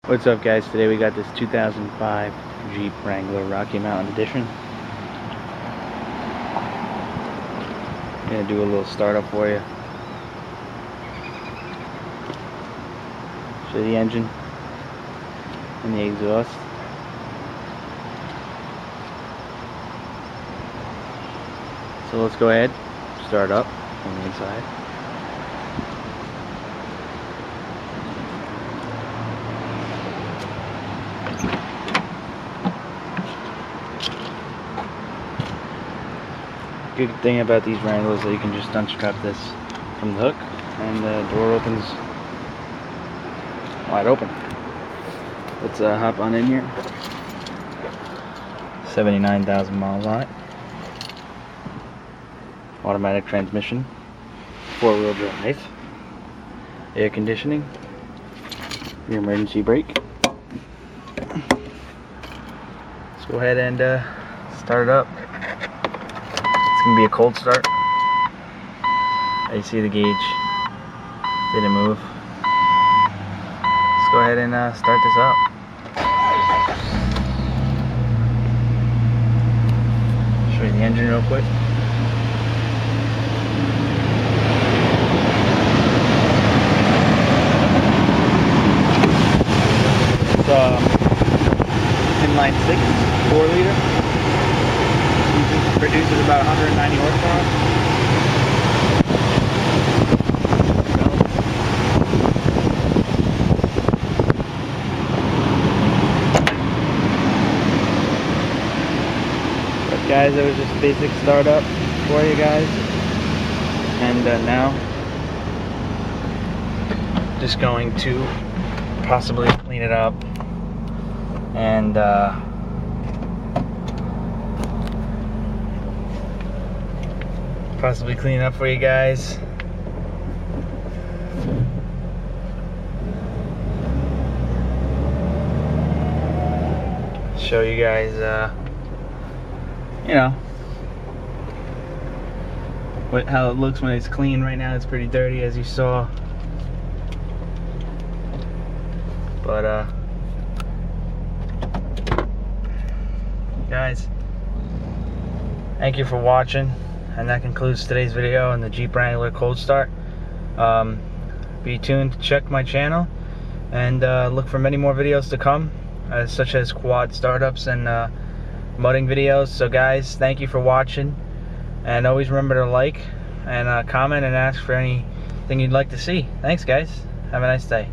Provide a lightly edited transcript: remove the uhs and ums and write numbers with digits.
What's up, guys? Today we got this 2005 Jeep Wrangler Rocky Mountain Edition. I'm gonna do a little startup for you. Show the engine and the exhaust. So let's go ahead, start up on the inside. Good thing about these Wranglers is that you can just unstrap this from the hook and the door opens wide open. Let's hop on in here. 79,000 miles on it. Automatic transmission, 4-wheel drive, air conditioning, your emergency brake. Let's go ahead and start it up. It's gonna be a cold start. You see the gauge didn't move. Let's go ahead and start this up. Show you the engine real quick. It's inline 6, 4-liter. Produces about 190 horsepower. But guys, it was just a basic startup for you guys, and now just going to possibly clean it up and possibly clean it up for you guys. Show you guys you know how it looks when it's clean. Right now it's pretty dirty, as you saw, but guys, thank you for watching, and that concludes today's video on the Jeep Wrangler cold start. Be tuned to check my channel and look for many more videos to come, such as quad startups and mudding videos. So guys, thank you for watching, and always remember to like and comment and ask for anything you'd like to see. Thanks guys, have a nice day.